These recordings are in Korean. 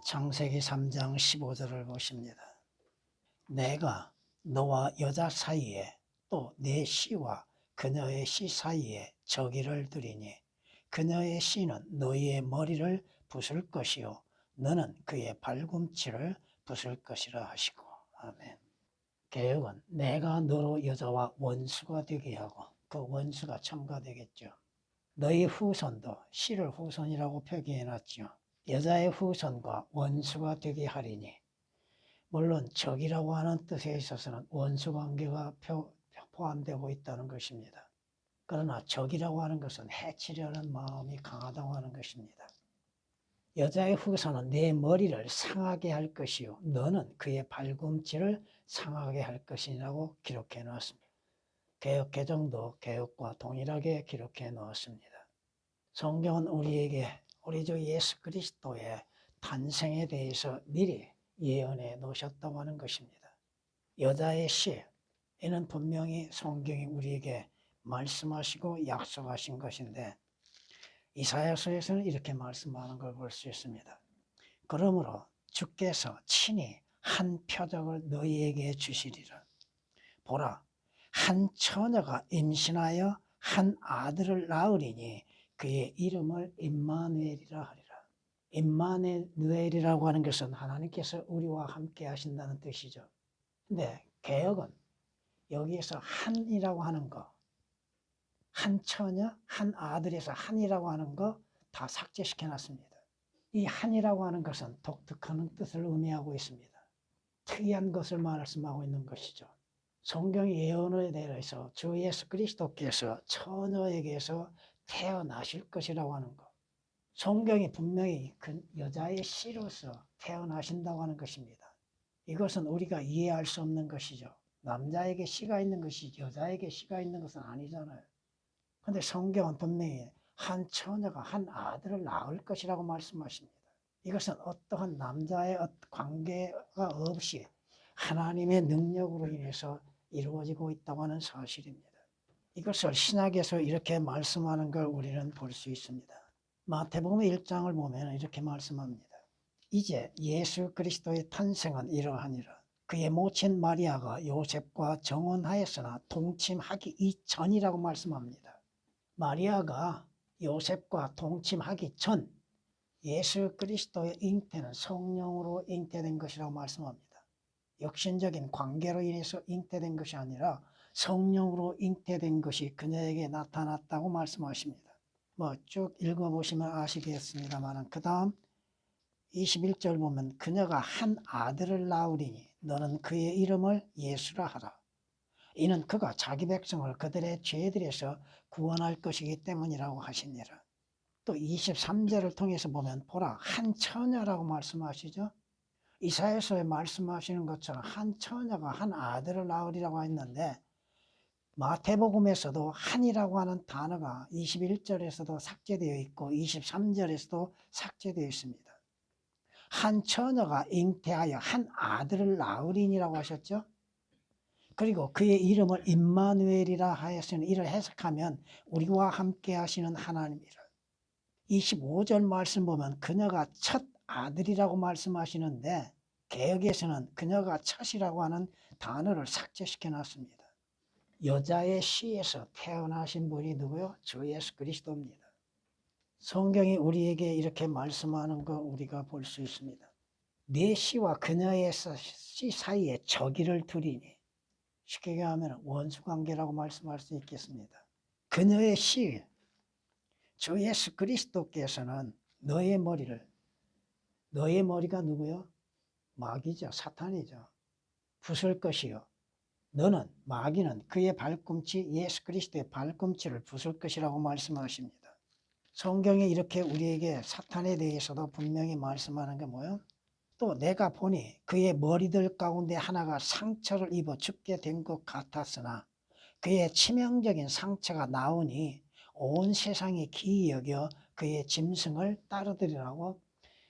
창세기 3장 15절을 보십니다. 내가 너와 여자 사이에 또 내 씨와 그녀의 씨 사이에 저기를 두리니 그녀의 씨는 너희의 머리를 부술 것이요 너는 그의 발꿈치를 부술 것이라 하시고. 아멘. 개혁은 내가 너로 여자와 원수가 되게 하고, 그 원수가 첨가되겠죠. 너희 후손도 씨를 후손이라고 표기해놨죠. 여자의 후손과 원수가 되게 하리니, 물론 적이라고 하는 뜻에 있어서는 원수 관계가 포함되고 있다는 것입니다. 그러나 적이라고 하는 것은 해치려는 마음이 강하다고 하는 것입니다. 여자의 후손은 내 머리를 상하게 할 것이요 너는 그의 발꿈치를 상하게 할 것이라고 기록해 놓았습니다. 개역 개정도 개역과 동일하게 기록해 놓았습니다. 성경은 우리에게 우리 주 예수 그리스도의 탄생에 대해서 미리 예언해 놓으셨다고 하는 것입니다. 여자의 씨, 이는 분명히 성경이 우리에게 말씀하시고 약속하신 것인데, 이사야서에서는 이렇게 말씀하는 걸 볼 수 있습니다. 그러므로 주께서 친히 한 표적을 너희에게 주시리라. 보라, 한 처녀가 임신하여 한 아들을 낳으리니 그의 이름을 임마누엘이라 하리라. 임마누엘이라고 하는 것은 하나님께서 우리와 함께 하신다는 뜻이죠. 근데 개역은 여기에서 한이라고 하는 거, 한 처녀, 한 아들에서 한이라고 하는 거 다 삭제시켜 놨습니다. 이 한이라고 하는 것은 독특한 뜻을 의미하고 있습니다. 특이한 것을 말씀하고 있는 것이죠. 성경 예언에 대해서 주 예수 그리스도께서 처녀에게서 태어나실 것이라고 하는 것. 성경이 분명히 그 여자의 씨로서 태어나신다고 하는 것입니다. 이것은 우리가 이해할 수 없는 것이죠. 남자에게 씨가 있는 것이 여자에게 씨가 있는 것은 아니잖아요. 그런데 성경은 분명히 한 처녀가 한 아들을 낳을 것이라고 말씀하십니다. 이것은 어떠한 남자의 관계가 없이 하나님의 능력으로 인해서 이루어지고 있다고 하는 사실입니다. 이것을 신약에서 이렇게 말씀하는 걸 우리는 볼 수 있습니다. 마태복음 1장을 보면 이렇게 말씀합니다. 이제 예수 그리스도의 탄생은 이러하니라. 그의 모친 마리아가 요셉과 정혼하였으나 동침하기 이전이라고 말씀합니다. 마리아가 요셉과 동침하기 전 예수 그리스도의 잉태는 성령으로 잉태된 것이라고 말씀합니다. 육신적인 관계로 인해서 잉태된 것이 아니라 성령으로 잉태된 것이 그녀에게 나타났다고 말씀하십니다. 쭉 읽어보시면 아시겠습니다만, 그 다음 21절 보면 그녀가 한 아들을 낳으리니 너는 그의 이름을 예수라 하라. 이는 그가 자기 백성을 그들의 죄들에서 구원할 것이기 때문이라고 하시니라. 또 23절을 통해서 보면 보라, 한 처녀라고 말씀하시죠. 이사야서에 말씀하시는 것처럼 한 처녀가 한 아들을 낳으리라고 했는데, 마태복음에서도 한이라고 하는 단어가 21절에서도 삭제되어 있고 23절에서도 삭제되어 있습니다. 한 처녀가 잉태하여 한 아들을 낳으리니라고 하셨죠. 그리고 그의 이름을 임마누엘이라 하였으니 이를 해석하면 우리와 함께 하시는 하나님이라. 25절 말씀 보면 그녀가 첫 아들이라고 말씀하시는데, 개역에서는 그녀가 첫이라고 하는 단어를 삭제시켜 놨습니다. 여자의 씨에서 태어나신 분이 누구요? 주 예수 그리스도입니다. 성경이 우리에게 이렇게 말씀하는 거 우리가 볼 수 있습니다. 내 씨와 그녀의 씨 사이에 저기를 두리니, 쉽게 하면 원수관계라고 말씀할 수 있겠습니다. 그녀의 씨, 주 예수 그리스도께서는 너의 머리가 누구요? 마귀죠. 사탄이죠. 부술 것이요 너는, 마귀는 그의 발꿈치, 예수 그리스도의 발꿈치를 부술 것이라고 말씀하십니다. 성경이 이렇게 우리에게 사탄에 대해서도 분명히 말씀하는 게 뭐예요? 또 내가 보니 그의 머리들 가운데 하나가 상처를 입어 죽게 된 것 같았으나 그의 치명적인 상처가 나오니 온 세상이 기이 여겨 그의 짐승을 따르더라고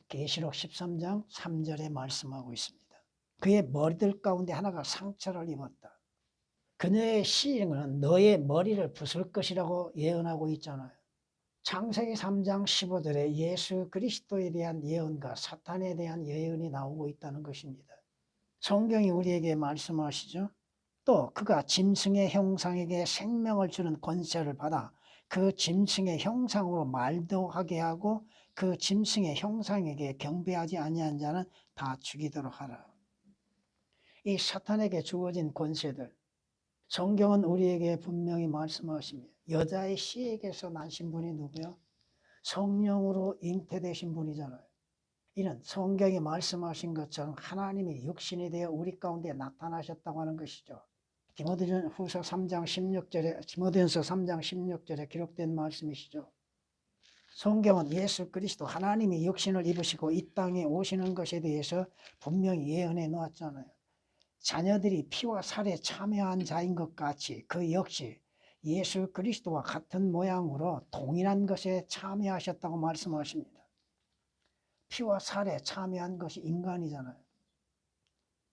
계시록 13장 3절에 말씀하고 있습니다. 그의 머리들 가운데 하나가 상처를 입었다. 그녀의 씨는 너의 머리를 부술 것이라고 예언하고 있잖아요. 창세기 3장 15절에 예수 그리스도에 대한 예언과 사탄에 대한 예언이 나오고 있다는 것입니다. 성경이 우리에게 말씀하시죠. 또 그가 짐승의 형상에게 생명을 주는 권세를 받아 그 짐승의 형상으로 말도 하게 하고 그 짐승의 형상에게 경배하지 아니한 자는 다 죽이도록 하라. 이 사탄에게 주어진 권세들, 성경은 우리에게 분명히 말씀하십니다. 여자의 씨에게서 나신 분이 누구요? 성령으로 잉태되신 분이잖아요. 이는 성경이 말씀하신 것처럼 하나님이 육신이 되어 우리 가운데 나타나셨다고 하는 것이죠. 디모데후서 3장 16절에 디모데전서 3장 16절에 기록된 말씀이시죠. 성경은 예수 그리스도 하나님이 육신을 입으시고 이 땅에 오시는 것에 대해서 분명히 예언해 놓았잖아요. 자녀들이 피와 살에 참여한 자인 것 같이 그 역시 예수 그리스도와 같은 모양으로 동일한 것에 참여하셨다고 말씀하십니다. 피와 살에 참여한 것이 인간이잖아요.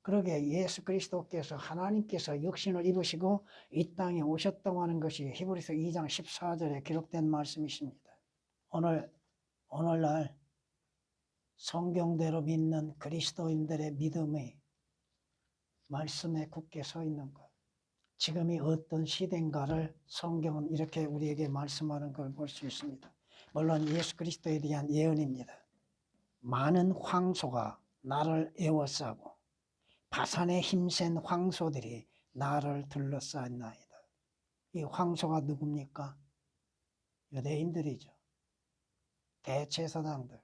그러게 예수 그리스도께서 하나님께서 육신을 입으시고 이 땅에 오셨다고 하는 것이 히브리서 2장 14절에 기록된 말씀이십니다. 오늘날 성경대로 믿는 그리스도인들의 믿음이 말씀에 굳게 서 있는 것. 지금이 어떤 시대인가를 성경은 이렇게 우리에게 말씀하는 걸 볼 수 있습니다. 물론 예수 그리스도에 대한 예언입니다. 많은 황소가 나를 에워싸고 바산에 힘센 황소들이 나를 둘러싸나이다. 이 황소가 누굽니까? 유대인들이죠. 대제사장들.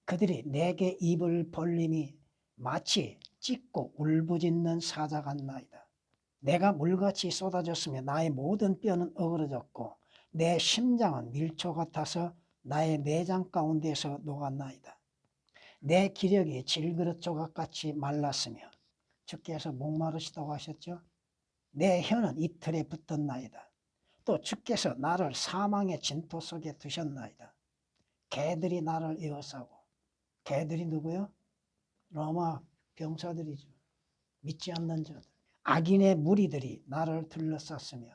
그들이 내게 입을 벌림이 마치 찢고 울부짖는 사자 같나이다. 내가 물같이 쏟아졌으며 나의 모든 뼈는 어그러졌고 내 심장은 밀초 같아서 나의 내장 가운데서 녹았나이다. 내 기력이 질그릇 조각같이 말랐으며 주께서 목마르시다고 하셨죠. 내 혀는 이틀에 붙었나이다. 또 주께서 나를 사망의 진토 속에 두셨나이다. 개들이 나를 에워싸고. 개들이 누구요? 로마 병사들이죠. 믿지 않는 자들. 악인의 무리들이 나를 둘러쌌으며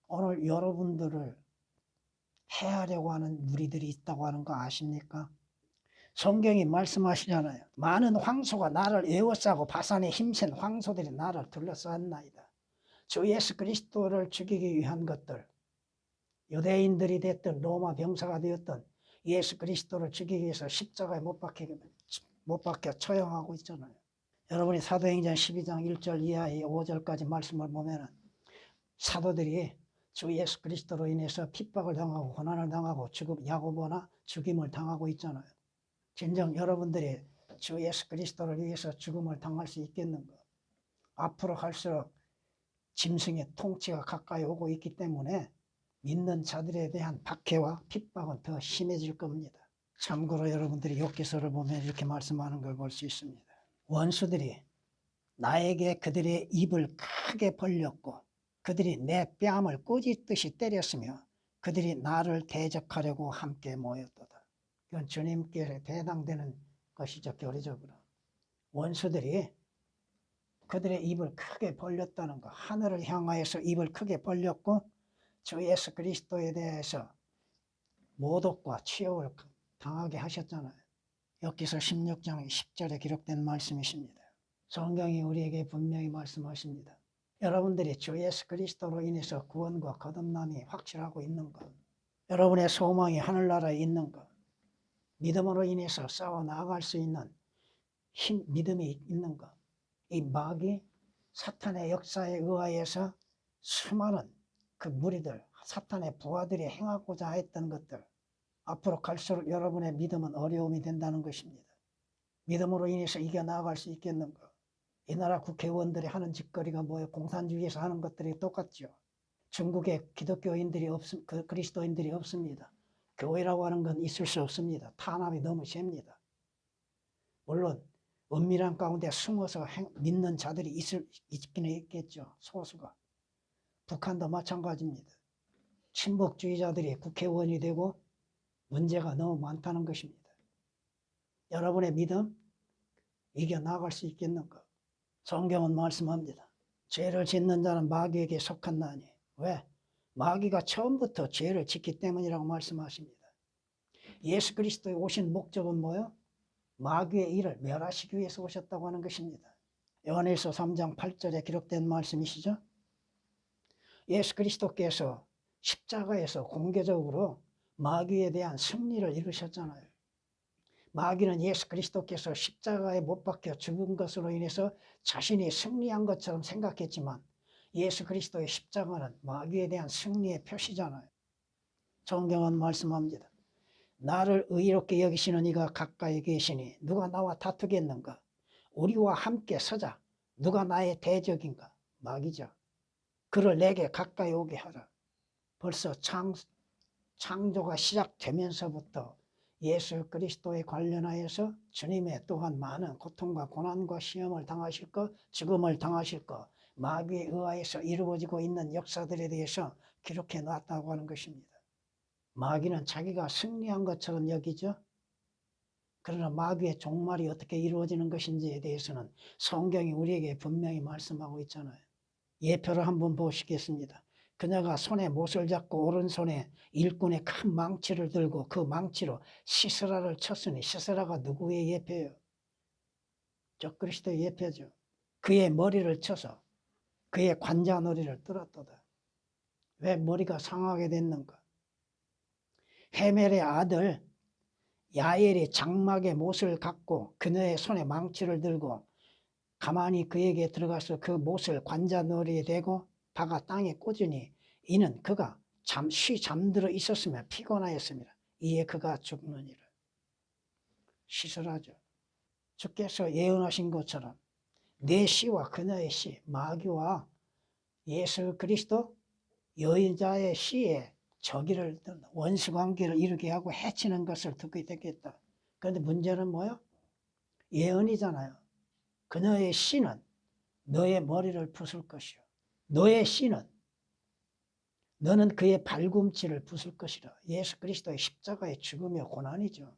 오늘 여러분들을 해하려고 하는 무리들이 있다고 하는 거 아십니까? 성경이 말씀하시잖아요. 많은 황소가 나를 에워싸고 바산에 힘센 황소들이 나를 둘러쌌나이다. 주 예수 그리스도를 죽이기 위한 것들, 유대인들이 됐든 로마 병사가 되었든 예수 그리스도를 죽이기 위해서 십자가에 못 박혀 처형하고 있잖아요. 여러분이 사도행전 12장 1절 이하의 5절까지 말씀을 보면 사도들이 주 예수 그리스도로 인해서 핍박을 당하고 고난을 당하고 야고보나 죽임을 당하고 있잖아요. 진정 여러분들이 주 예수 그리스도를 위해서 죽음을 당할 수 있겠는가? 앞으로 갈수록 짐승의 통치가 가까이 오고 있기 때문에 믿는 자들에 대한 박해와 핍박은 더 심해질 겁니다. 참고로 여러분들이 욥기서를 보면 이렇게 말씀하는 걸 볼 수 있습니다. 원수들이 나에게 그들의 입을 크게 벌렸고 그들이 내 뺨을 꾸짖듯이 때렸으며 그들이 나를 대적하려고 함께 모였도다. 이건 주님께 대당되는 것이죠. 교리적으로. 원수들이 그들의 입을 크게 벌렸다는 것. 하늘을 향하여서 입을 크게 벌렸고 주 예수 그리스도에 대해서 모독과 치욕을 당하게 하셨잖아요. 욥기서 16장 10절에 기록된 말씀이십니다. 성경이 우리에게 분명히 말씀하십니다. 여러분들이 주 예수 그리스도로 인해서 구원과 거듭남이 확실하고 있는 것, 여러분의 소망이 하늘나라에 있는 것, 믿음으로 인해서 싸워 나아갈 수 있는 믿음이 있는 것, 이 마귀 사탄의 역사에 의하여서 수많은 그 무리들, 사탄의 부하들이 행하고자 했던 것들, 앞으로 갈수록 여러분의 믿음은 어려움이 된다는 것입니다. 믿음으로 인해서 이겨나갈 수 있겠는가? 이 나라 국회의원들이 하는 짓거리가 뭐예요? 공산주의에서 하는 것들이 똑같죠. 중국에 기독교인들이 그리스도인들이 없습니다. 교회라고 하는 건 있을 수 없습니다. 탄압이 너무 셉니다. 물론 은밀한 가운데 숨어서 믿는 자들이 있기는 있겠죠. 소수가. 북한도 마찬가지입니다. 친북주의자들이 국회의원이 되고 문제가 너무 많다는 것입니다. 여러분의 믿음 이겨나갈 수 있겠는가? 성경은 말씀합니다. 죄를 짓는 자는 마귀에게 속한나니. 왜? 마귀가 처음부터 죄를 짓기 때문이라고 말씀하십니다. 예수 그리스도에 오신 목적은 뭐예요? 마귀의 일을 멸하시기 위해서 오셨다고 하는 것입니다. 요한일서 3장 8절에 기록된 말씀이시죠. 예수 그리스도께서 십자가에서 공개적으로 마귀에 대한 승리를 이루셨잖아요. 마귀는 예수 그리스도께서 십자가에 못 박혀 죽은 것으로 인해서 자신이 승리한 것처럼 생각했지만 예수 그리스도의 십자가는 마귀에 대한 승리의 표시잖아요. 성경은 말씀합니다. 나를 의롭게 여기시는 이가 가까이 계시니 누가 나와 다투겠는가? 우리와 함께 서자. 누가 나의 대적인가? 마귀죠. 그를 내게 가까이 오게 하라. 벌써 창조가 시작되면서부터 예수 그리스도에 관련하여서 주님의 또한 많은 고통과 고난과 시험을 당하실 것, 죽음을 당하실 것, 마귀에 의하여서 이루어지고 있는 역사들에 대해서 기록해 놨다고 하는 것입니다. 마귀는 자기가 승리한 것처럼 여기죠. 그러나 마귀의 종말이 어떻게 이루어지는 것인지에 대해서는 성경이 우리에게 분명히 말씀하고 있잖아요. 예표를 한번 보시겠습니다. 그녀가 손에 못을 잡고 오른손에 일꾼의 큰 망치를 들고 그 망치로 시스라를 쳤으니 시스라가 누구의 예표예요? 적그리스도의 예표죠. 그의 머리를 쳐서 그의 관자놀이를 뚫었도다. 왜 머리가 상하게 됐는가? 헤멜의 아들 야엘이 장막의 못을 갖고 그녀의 손에 망치를 들고 가만히 그에게 들어가서 그 못을 관자놀이에 대고 박아 땅에 꽂으니 이는 그가 잠시 잠들어 있었으며 피곤하였습니다. 이에 그가 죽느니라. 시설하죠. 주께서 예언하신 것처럼 내 씨와 그녀의 씨, 마귀와 예수 그리스도 여인자의 씨에 저기를 원수관계를 이루게 하고 해치는 것을 듣게 되겠다. 그런데 문제는 뭐요? 예언이잖아요. 그녀의 씨는 너의 머리를 부술 것이요. 너의 씨는 너는 그의 발꿈치를 부술 것이라. 예수 그리스도의 십자가의 죽음의 고난이죠.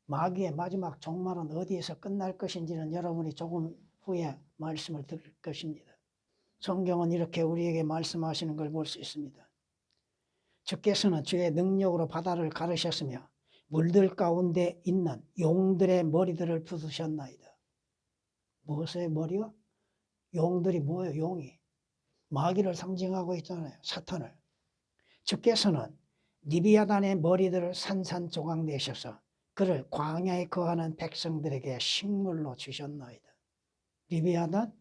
마귀의 마지막 종말은 어디에서 끝날 것인지는 여러분이 조금 후에 말씀을 들을 것입니다. 성경은 이렇게 우리에게 말씀하시는 걸 볼 수 있습니다. 주께서는 주의 능력으로 바다를 가르셨으며 물들 가운데 있는 용들의 머리들을 부수셨나이다. 무엇의 머리요? 용들이 뭐예요? 용이. 마귀를 상징하고 있잖아요. 사탄을. 주께서는 리비아단의 머리들을 산산조각 내셔서 그를 광야에 거하는 백성들에게 식물로 주셨나이다. 리비아단?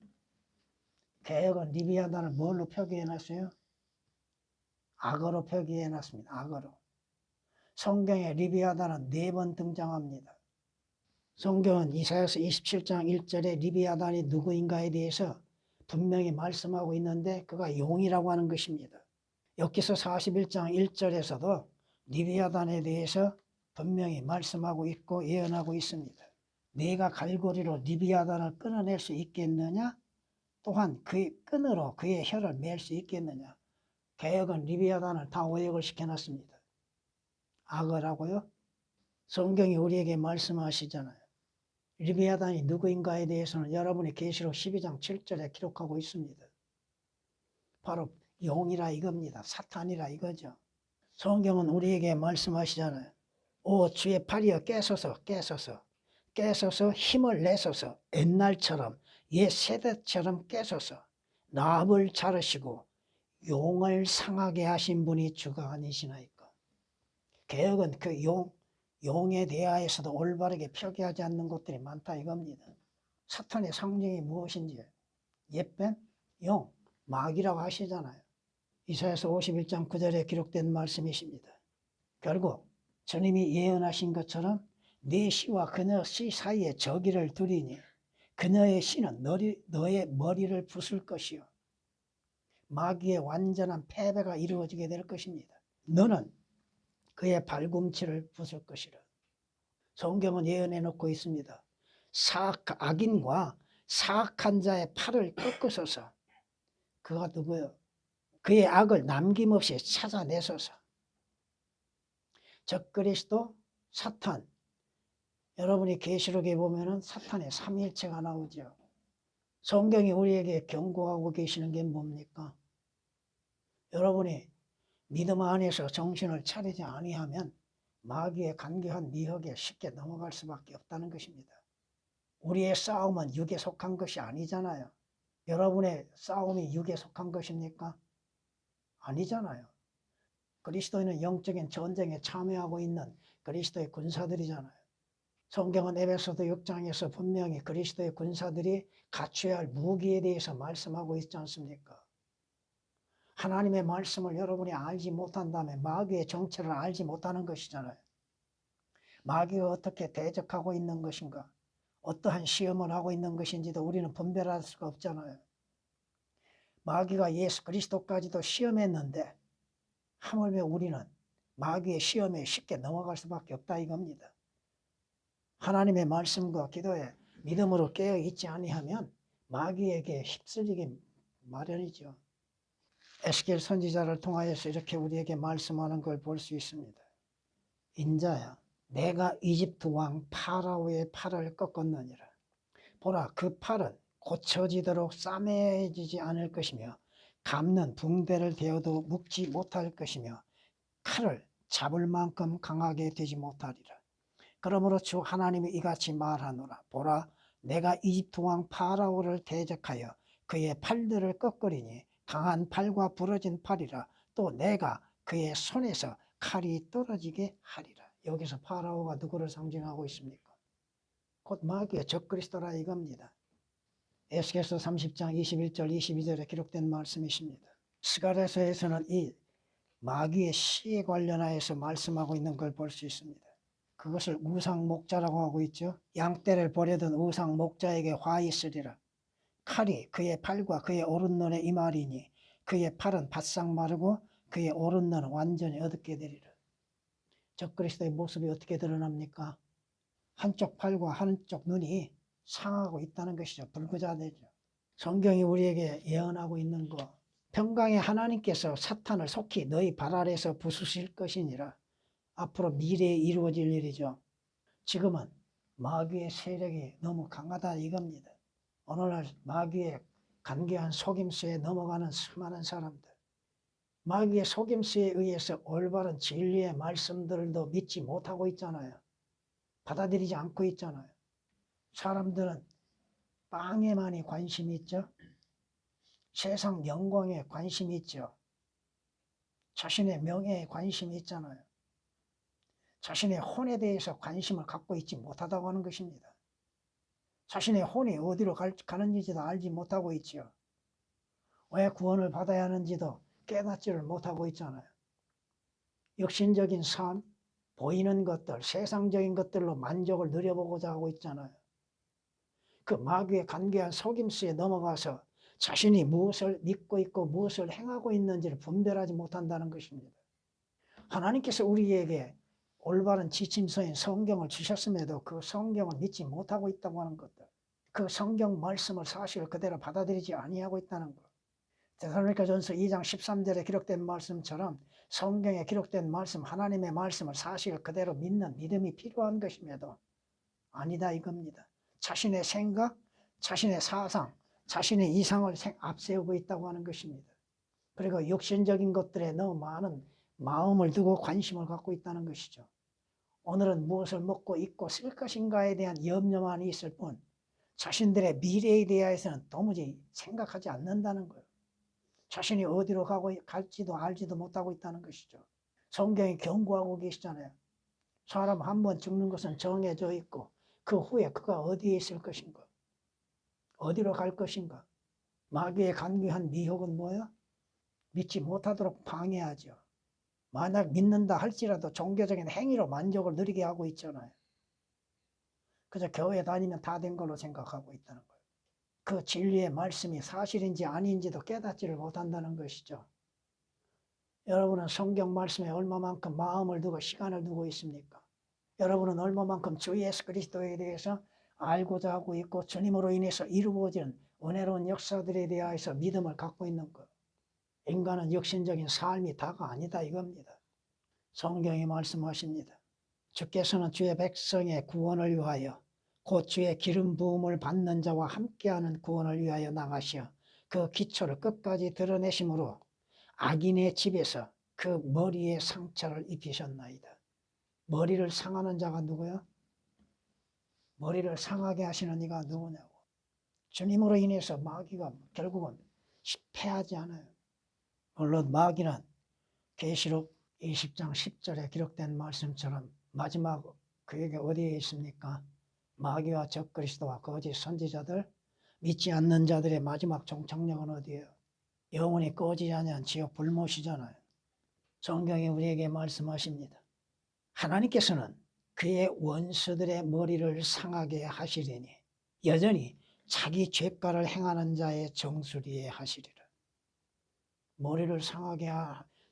개혁은 리비아단을 뭘로 표기해놨어요? 악어로 표기해놨습니다. 악어로. 성경에 리비아단은 4번 등장합니다. 성경은 이사야서 27장 1절에 리비아단이 누구인가에 대해서 분명히 말씀하고 있는데 그가 용이라고 하는 것입니다. 욥기서 41장 1절에서도 리비아단에 대해서 분명히 말씀하고 있고 예언하고 있습니다. 네가 갈고리로 리비아단을 끊어낼 수 있겠느냐? 또한 그의 끈으로 그의 혀를 맬 수 있겠느냐? 개혁은 리비아단을 다 오역을 시켜놨습니다. 악어라고요? 성경이 우리에게 말씀하시잖아요. 리비아단이 누구인가에 대해서는 여러분이 계시록 12장 7절에 기록하고 있습니다. 바로 용이라 이겁니다. 사탄이라 이거죠. 성경은 우리에게 말씀하시잖아요. 오 주의 팔이여 깨소서 힘을 내소서 옛날처럼 옛 세대처럼 깨소서 라합을 자르시고 용을 상하게 하신 분이 주가 아니시나이까. 개혁은 그 용에 대하여서도 올바르게 표기하지 않는 것들이 많다 이겁니다. 사탄의 상징이 무엇인지 옛뱀, 용, 마귀라고 하시잖아요. 이사야서 51장 9절에 기록된 말씀이십니다. 결국 주님이 예언하신 것처럼 네 씨와 그녀 씨 사이에 저기를 두리니 그녀의 씨는 너의 머리를 부술 것이요 마귀의 완전한 패배가 이루어지게 될 것입니다. 너는 그의 발꿈치를 부술 것이라. 성경은 예언해 놓고 있습니다. 악인과 사악한 자의 팔을 꺾으소서. 그가 누구요? 그의 악을 남김없이 찾아내소서. 적그리스도, 사탄. 여러분이 계시록에 보면은 사탄의 삼위일체가 나오죠. 성경이 우리에게 경고하고 계시는 게 뭡니까? 여러분이 믿음 안에서 정신을 차리지 아니하면 마귀의 간교한 미혹에 쉽게 넘어갈 수밖에 없다는 것입니다. 우리의 싸움은 육에 속한 것이 아니잖아요. 여러분의 싸움이 육에 속한 것입니까? 아니잖아요. 그리스도인은 영적인 전쟁에 참여하고 있는 그리스도의 군사들이잖아요. 성경은 에베소서 6장에서 분명히 그리스도의 군사들이 갖춰야 할 무기에 대해서 말씀하고 있지 않습니까? 하나님의 말씀을 여러분이 알지 못한다면 마귀의 정체를 알지 못하는 것이잖아요. 마귀가 어떻게 대적하고 있는 것인가, 어떠한 시험을 하고 있는 것인지도 우리는 분별할 수가 없잖아요. 마귀가 예수 그리스도까지도 시험했는데 하물며 우리는 마귀의 시험에 쉽게 넘어갈 수밖에 없다 이겁니다. 하나님의 말씀과 기도에 믿음으로 깨어 있지 아니하면 마귀에게 휩쓸리기 마련이죠. 에스겔 선지자를 통하여서 이렇게 우리에게 말씀하는 걸 볼 수 있습니다. 인자야, 내가 이집트 왕 파라오의 팔을 꺾었느니라. 보라, 그 팔은 고쳐지도록 싸매지지 않을 것이며 감는 붕대를 대어도 묶지 못할 것이며 칼을 잡을 만큼 강하게 되지 못하리라. 그러므로 주 하나님이 이같이 말하노라. 보라, 내가 이집트 왕 파라오를 대적하여 그의 팔들을 꺾으리니 강한 팔과 부러진 팔이라. 또 내가 그의 손에서 칼이 떨어지게 하리라. 여기서 파라오가 누구를 상징하고 있습니까? 곧 마귀의 적그리스도라 이겁니다. 에스겔서 30장 21절 22절에 기록된 말씀이십니다. 스가랴서에서는 이 마귀의 시에 관련하여서 말씀하고 있는 걸 볼 수 있습니다. 그것을 우상목자라고 하고 있죠. 양떼를 버려둔 우상목자에게 화 있으리라. 칼이 그의 팔과 그의 오른눈에 임하리니 그의 팔은 바싹 마르고 그의 오른눈은 완전히 어둡게 되리라. 적그리스도의 모습이 어떻게 드러납니까? 한쪽 팔과 한쪽 눈이 상하고 있다는 것이죠. 불구자되죠. 성경이 우리에게 예언하고 있는 것, 평강의 하나님께서 사탄을 속히 너희 발 아래에서 부수실 것이니라. 앞으로 미래에 이루어질 일이죠. 지금은 마귀의 세력이 너무 강하다 이겁니다. 오늘날 마귀의 간교한 속임수에 넘어가는 수많은 사람들, 마귀의 속임수에 의해서 올바른 진리의 말씀들도 믿지 못하고 있잖아요. 받아들이지 않고 있잖아요. 사람들은 빵에만이 관심이 있죠. 세상 영광에 관심이 있죠. 자신의 명예에 관심이 있잖아요. 자신의 혼에 대해서 관심을 갖고 있지 못하다고 하는 것입니다. 자신의 혼이 어디로 가는지도 알지 못하고 있지요. 왜 구원을 받아야 하는지도 깨닫지를 못하고 있잖아요. 육신적인 삶, 보이는 것들, 세상적인 것들로 만족을 누려보고자 하고 있잖아요. 그 마귀의 간교한 속임수에 넘어가서 자신이 무엇을 믿고 있고 무엇을 행하고 있는지를 분별하지 못한다는 것입니다. 하나님께서 우리에게 올바른 지침서인 성경을 주셨음에도 그 성경을 믿지 못하고 있다고 하는 것들, 그 성경 말씀을 사실 그대로 받아들이지 아니하고 있다는 것. 데살로니가전서 2장 13절에 기록된 말씀처럼 성경에 기록된 말씀, 하나님의 말씀을 사실 그대로 믿는 믿음이 필요한 것임에도 아니다 이겁니다. 자신의 생각, 자신의 사상, 자신의 이상을 앞세우고 있다고 하는 것입니다. 그리고 육신적인 것들에 너무 많은 마음을 두고 관심을 갖고 있다는 것이죠. 오늘은 무엇을 먹고 입고 쓸 것인가에 대한 염려만 있을 뿐 자신들의 미래에 대해서는 도무지 생각하지 않는다는 거예요. 자신이 어디로 갈지도 알지도 못하고 있다는 것이죠. 성경이 경고하고 계시잖아요. 사람 한 번 죽는 것은 정해져 있고 그 후에 그가 어디에 있을 것인가, 어디로 갈 것인가. 마귀의 간교한 미혹은 뭐야? 믿지 못하도록 방해하죠. 만약 믿는다 할지라도 종교적인 행위로 만족을 누리게 하고 있잖아요. 그저 교회 다니면 다 된 걸로 생각하고 있다는 거예요. 그 진리의 말씀이 사실인지 아닌지도 깨닫지를 못한다는 것이죠. 여러분은 성경 말씀에 얼마만큼 마음을 두고 시간을 두고 있습니까? 여러분은 얼마만큼 주 예수 그리스도에 대해서 알고자 하고 있고 주님으로 인해서 이루어진 은혜로운 역사들에 대해서 믿음을 갖고 있는 것. 인간은 육신적인 삶이 다가 아니다 이겁니다. 성경이 말씀하십니다. 주께서는 주의 백성의 구원을 위하여 곧 주의 기름 부음을 받는 자와 함께하는 구원을 위하여 나가시어 그 기초를 끝까지 드러내심으로 악인의 집에서 그 머리에 상처를 입히셨나이다. 머리를 상하는 자가 누구야? 머리를 상하게 하시는 이가 누구냐고. 주님으로 인해서 마귀가 결국은 패하지 않아요. 물론 마귀는 계시록 20장 10절에 기록된 말씀처럼 마지막 그에게 어디에 있습니까? 마귀와 적그리스도와 거짓 선지자들, 믿지 않는 자들의 마지막 종착역은 어디예요? 영원히 꺼지지 않은 지옥 불못이잖아요. 성경이 우리에게 말씀하십니다. 하나님께서는 그의 원수들의 머리를 상하게 하시리니 여전히 자기 죄가를 행하는 자의 정수리에 하시리라. 머리를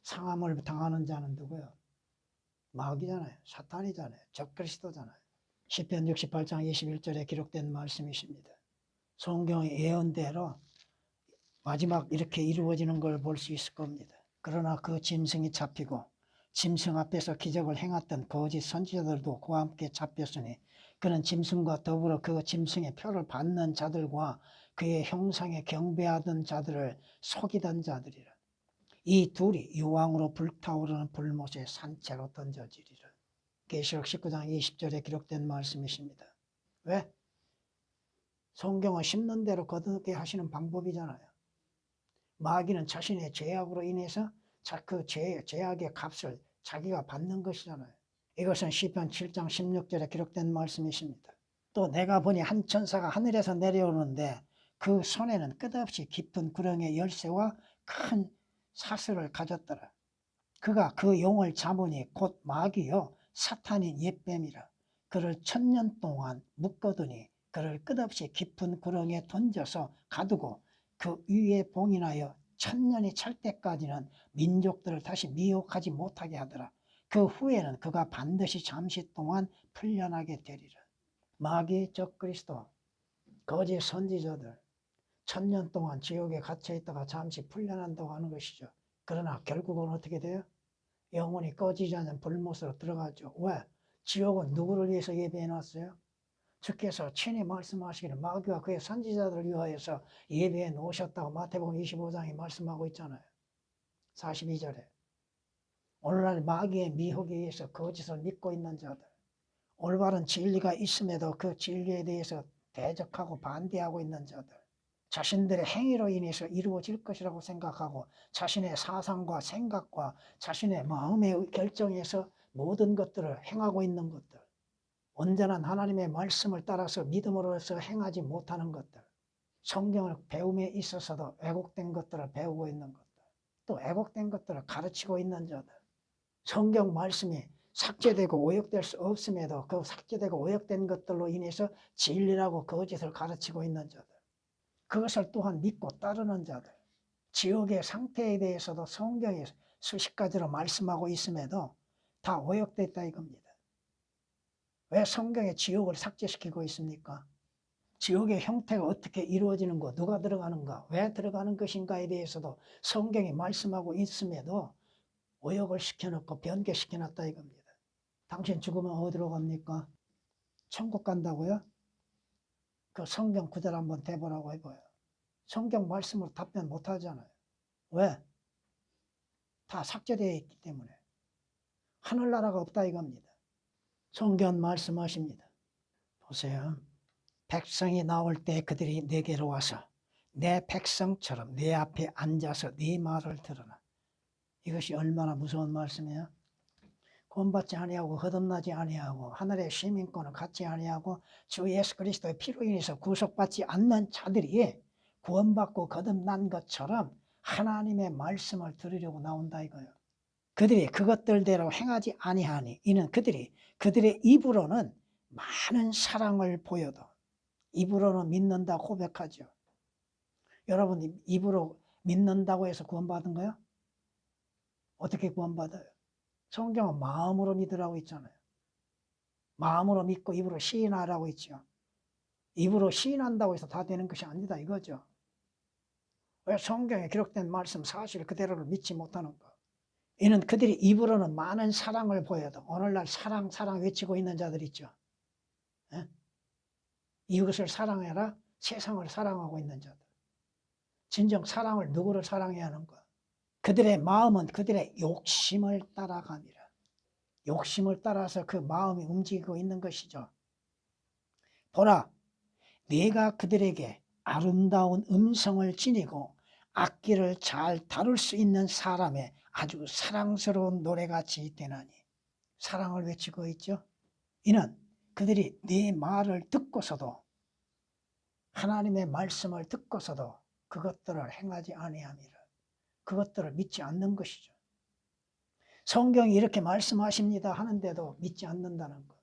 상함을 당하는 자는 누구예요? 마귀잖아요. 사탄이잖아요. 적그리스도잖아요. 시편 68장 21절에 기록된 말씀이십니다. 성경의 예언대로 마지막 이렇게 이루어지는 걸 볼 수 있을 겁니다. 그러나 그 짐승이 잡히고 짐승 앞에서 기적을 행했던 거짓 선지자들도 그와 함께 잡혔으니 그는 짐승과 더불어 그 짐승의 표를 받는 자들과 그의 형상에 경배하던 자들을 속이던 자들이라. 이 둘이 유황으로 불타오르는 불못에 산채로 던져지리라. 계시록 19장 20절에 기록된 말씀이십니다. 왜? 성경은 심는 대로 거두게 하시는 방법이잖아요. 마귀는 자신의 죄악으로 인해서 그 죄악의 값을 자기가 받는 것이잖아요. 이것은 시편 7장 16절에 기록된 말씀이십니다. 또 내가 보니 한 천사가 하늘에서 내려오는데 그 손에는 끝없이 깊은 구렁의 열쇠와 큰 사슬을 가졌더라. 그가 그 용을 잡으니 곧 마귀요 사탄인 옛뱀이라. 그를 1000년 동안 묶어두니 그를 끝없이 깊은 구렁에 던져서 가두고 그 위에 봉인하여 1000년이 찰 때까지는 민족들을 다시 미혹하지 못하게 하더라. 그 후에는 그가 반드시 잠시 동안 풀려나게 되리라. 마귀, 적그리스도, 거짓 선지자들 1000년 동안 지옥에 갇혀 있다가 잠시 풀려난다고 하는 것이죠. 그러나 결국은 어떻게 돼요? 영원히 꺼지지 않는 불못으로 들어가죠. 왜? 지옥은 누구를 위해서 예배해 놨어요? 주께서 친히 말씀하시기를 마귀와 그의 선지자들을 위하여서 예배해 놓으셨다고 마태복음 25장에 말씀하고 있잖아요. 42절에. 오늘날 마귀의 미혹에 의해서 거짓을 믿고 있는 자들, 올바른 진리가 있음에도 그 진리에 대해서 대적하고 반대하고 있는 자들, 자신들의 행위로 인해서 이루어질 것이라고 생각하고 자신의 사상과 생각과 자신의 마음의 결정에서 모든 것들을 행하고 있는 것들, 온전한 하나님의 말씀을 따라서 믿음으로서 행하지 못하는 것들, 성경을 배움에 있어서도 왜곡된 것들을 배우고 있는 것들, 또 왜곡된 것들을 가르치고 있는 자들, 성경 말씀이 삭제되고 오역될 수 없음에도 그 삭제되고 오역된 것들로 인해서 진리라고 거짓을 가르치고 있는 자들, 그것을 또한 믿고 따르는 자들, 지옥의 상태에 대해서도 성경에 수십 가지로 말씀하고 있음에도 다 오역됐다 이겁니다. 왜 성경에 지옥을 삭제시키고 있습니까? 지옥의 형태가 어떻게 이루어지는 거, 누가 들어가는가, 왜 들어가는 것인가에 대해서도 성경이 말씀하고 있음에도 오역을 시켜놓고 변개시켜놨다 이겁니다. 당신 죽으면 어디로 갑니까? 천국 간다고요? 그 성경 구절 한번 대보라고 해봐요. 성경 말씀으로 답변 못하잖아요. 왜? 다 삭제되어 있기 때문에. 하늘나라가 없다 이겁니다. 성경 말씀하십니다. 보세요. 백성이 나올 때 그들이 내게로 와서 내 백성처럼 내 앞에 앉아서 네 말을 들으라. 이것이 얼마나 무서운 말씀이에요. 구원받지 아니하고 거듭나지 아니하고 하늘의 시민권을 갖지 아니하고 주 예수 그리스도의 피로 인해서 구속받지 않는 자들이 구원받고 거듭난 것처럼 하나님의 말씀을 들으려고 나온다 이거예요. 그들이 그것들대로 행하지 아니하니 이는 그들이 그들의 입으로는 많은 사랑을 보여도 입으로는 믿는다고 고백하죠. 여러분 입으로 믿는다고 해서 구원받은 거야? 어떻게 구원받아요? 성경은 마음으로 믿으라고 있잖아요. 마음으로 믿고 입으로 시인하라고 있죠. 입으로 시인한다고 해서 다 되는 것이 아니다 이거죠. 왜 성경에 기록된 말씀 사실 그대로를 믿지 못하는 거. 이는 그들이 입으로는 많은 사랑을 보여도 오늘날 사랑 외치고 있는 자들 있죠. 예? 이웃을 사랑해라 세상을 사랑하고 있는 자들. 진정 사랑을 누구를 사랑해야 하는가? 그들의 마음은 그들의 욕심을 따라갑니다. 욕심을 따라서 그 마음이 움직이고 있는 것이죠. 보라, 네가 그들에게 아름다운 음성을 지니고 악기를 잘 다룰 수 있는 사람의 아주 사랑스러운 노래같이 되나니. 사랑을 외치고 있죠. 이는 그들이 네 말을 듣고서도, 하나님의 말씀을 듣고서도 그것들을 행하지 아니함이라. 그것들을 믿지 않는 것이죠. 성경이 이렇게 말씀하십니다 하는데도 믿지 않는다는 것.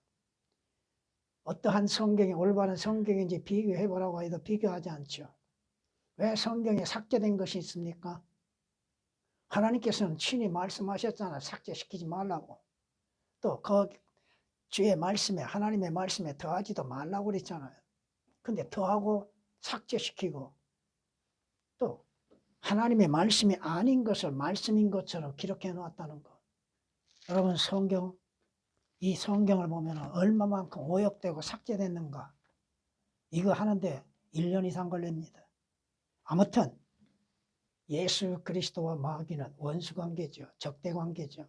어떠한 성경이 올바른 성경인지 비교해보라고 해도 비교하지 않죠. 왜 성경에 삭제된 것이 있습니까? 하나님께서는 친히 말씀하셨잖아요. 삭제시키지 말라고. 또 그 주의 말씀에, 하나님의 말씀에 더하지도 말라고 그랬잖아요. 근데 더하고 삭제시키고 또 하나님의 말씀이 아닌 것을 말씀인 것처럼 기록해 놓았다는 것. 여러분, 이 성경을 보면 얼마만큼 오역되고 삭제됐는가. 이거 하는데 1년 이상 걸립니다. 아무튼 예수 그리스도와 마귀는 원수관계죠. 적대관계죠.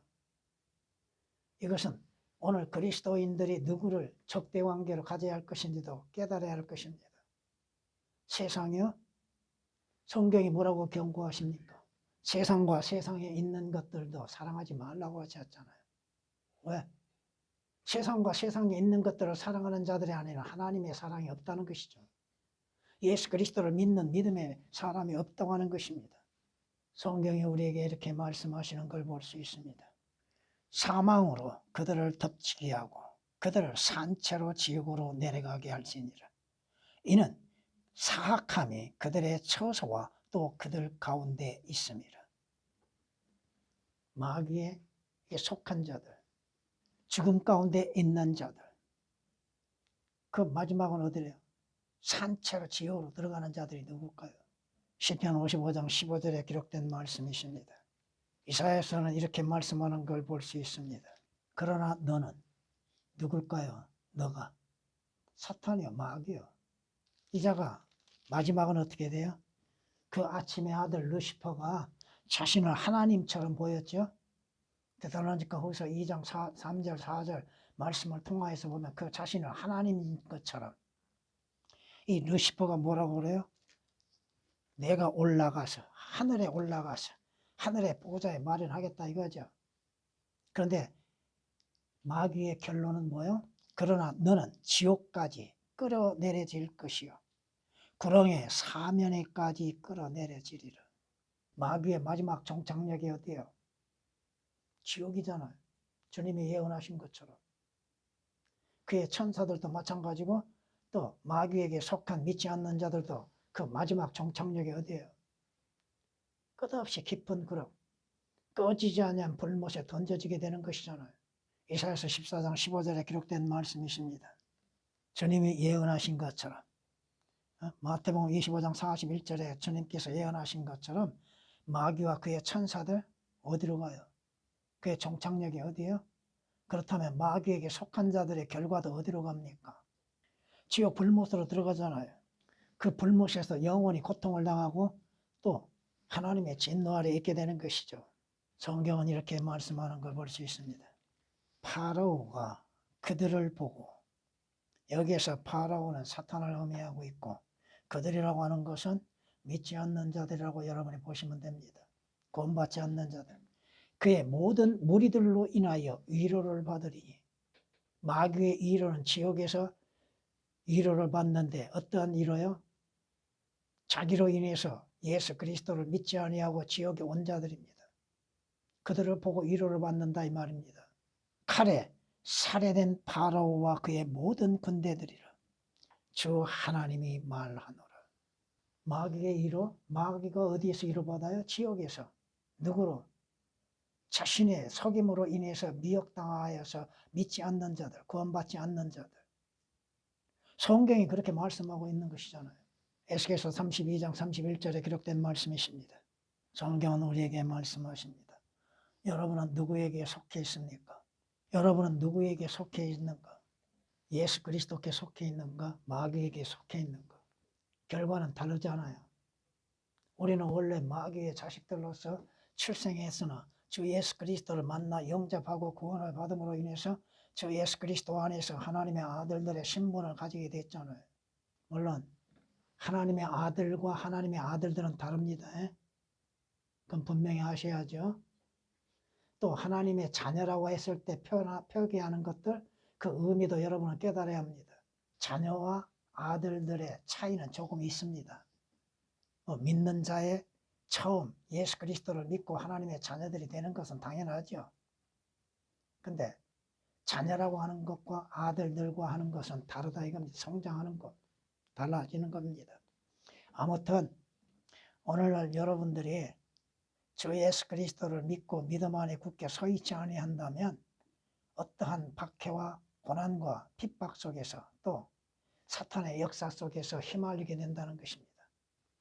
이것은 오늘 그리스도인들이 누구를 적대관계로 가져야 할 것인지도 깨달아야 할 것입니다. 세상이요? 성경이 뭐라고 경고하십니까? 세상과 세상에 있는 것들도 사랑하지 말라고 하셨잖아요. 왜? 세상과 세상에 있는 것들을 사랑하는 자들이 아니라 하나님의 사랑이 없다는 것이죠. 예수 그리스도를 믿는 믿음의 사람이 없다고 하는 것입니다. 성경이 우리에게 이렇게 말씀하시는 걸 볼 수 있습니다. 사망으로 그들을 덮치게 하고 그들을 산채로 지옥으로 내려가게 할지니라. 이는 사악함이 그들의 처소와 또 그들 가운데 있습니다. 마귀에 속한 자들, 죽음 가운데 있는 자들, 그 마지막은 어디래요? 산채로 지옥으로 들어가는 자들이 누굴까요? 시편 55장 15절에 기록된 말씀이십니다. 이사야서는 이렇게 말씀하는 걸 볼 수 있습니다. 그러나 너는 누굴까요? 너가 사탄이요, 마귀요. 이 자가 마지막은 어떻게 돼요? 그 아침의 아들 루시퍼가 자신을 하나님처럼 보였죠. 데살로니가 후서 2장 3절 4절 말씀을 통하여서 보면 그 자신을 하나님인 것처럼, 이 루시퍼가 뭐라고 그래요? 내가 올라가서 하늘에 올라가서 하늘의 보좌에 마련하겠다 이거죠. 그런데 마귀의 결론은 뭐요? 그러나 너는 지옥까지 끌어내려질 것이요 구렁의 사면에까지 끌어내려지리라. 마귀의 마지막 종착역이 어디예요? 지옥이잖아요. 주님이 예언하신 것처럼. 그의 천사들도 마찬가지고 또 마귀에게 속한 믿지 않는 자들도 그 마지막 종착역이 어디예요? 끝없이 깊은 구름, 꺼지지 않는 불못에 던져지게 되는 것이잖아요. 이사야서 14장 15절에 기록된 말씀이십니다. 주님이 예언하신 것처럼, 마태복음 25장 41절에 주님께서 예언하신 것처럼 마귀와 그의 천사들 어디로 가요? 그의 종착역이 어디예요? 그렇다면 마귀에게 속한 자들의 결과도 어디로 갑니까? 지옥 불못으로 들어가잖아요. 그 불못에서 영원히 고통을 당하고 또 하나님의 진노 아래 있게 되는 것이죠. 성경은 이렇게 말씀하는 걸 볼 수 있습니다. 파라오가 그들을 보고, 여기에서 파라오는 사탄을 의미하고 있고 그들이라고 하는 것은 믿지 않는 자들이라고 여러분이 보시면 됩니다. 구원받지 않는 자들. 그의 모든 무리들로 인하여 위로를 받으리니, 마귀의 위로는 지옥에서 위로를 받는데 어떠한 위로요? 자기로 인해서 예수 그리스도를 믿지 아니하고 지옥에 온 자들입니다. 그들을 보고 위로를 받는다 이 말입니다. 칼에 살해된 파라오와 그의 모든 군대들이라 주 하나님이 말하노라. 마귀의 위로? 마귀가 어디에서 위로받아요? 지옥에서. 누구로? 자신의 속임으로 인해서 미혹당하여서 믿지 않는 자들, 구원받지 않는 자들. 성경이 그렇게 말씀하고 있는 것이잖아요. 에스겔서 32장 31절에 기록된 말씀이십니다. 성경은 우리에게 말씀하십니다. 여러분은 누구에게 속해 있습니까? 여러분은 누구에게 속해 있는가? 예수 그리스도께 속해 있는가? 마귀에게 속해 있는가? 결과는 다르잖아요. 우리는 원래 마귀의 자식들로서 출생했으나 주 예수 그리스도를 만나 영접하고 구원을 받음으로 인해서 주 예수 그리스도 안에서 하나님의 아들들의 신분을 가지게 됐잖아요. 물론 하나님의 아들과 하나님의 아들들은 다릅니다. 그건 분명히 아셔야죠. 또 하나님의 자녀라고 했을 때 표기하는 것들, 그 의미도 여러분은 깨달아야 합니다. 자녀와 아들들의 차이는 조금 있습니다. 믿는 자의 처음 예수 그리스도를 믿고 하나님의 자녀들이 되는 것은 당연하죠. 근데 자녀라고 하는 것과 아들들과 하는 것은 다르다 이겁니다. 성장하는 것, 달라지는 겁니다. 아무튼 오늘날 여러분들이 주 예수 그리스도를 믿고 믿음 안에 굳게 서 있지 아니한다면 어떠한 박해와 고난과 핍박 속에서 또 사탄의 역사 속에서 휘말리게 된다는 것입니다.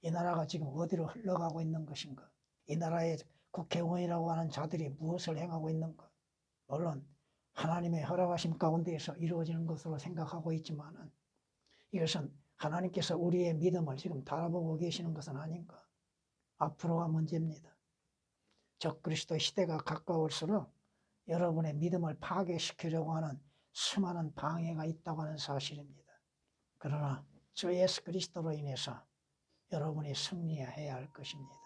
이 나라가 지금 어디로 흘러가고 있는 것인가? 이 나라의 국회의원이라고 하는 자들이 무엇을 행하고 있는가? 물론 하나님의 허락하심 가운데에서 이루어지는 것으로 생각하고 있지만 이것은 하나님께서 우리의 믿음을 지금 달아보고 계시는 것은 아닌가? 앞으로가 문제입니다. 적그리스도 시대가 가까울수록 여러분의 믿음을 파괴시키려고 하는 수많은 방해가 있다고 하는 사실입니다. 그러나 주 예수 그리스도로 인해서 여러분이 승리해야 할 것입니다.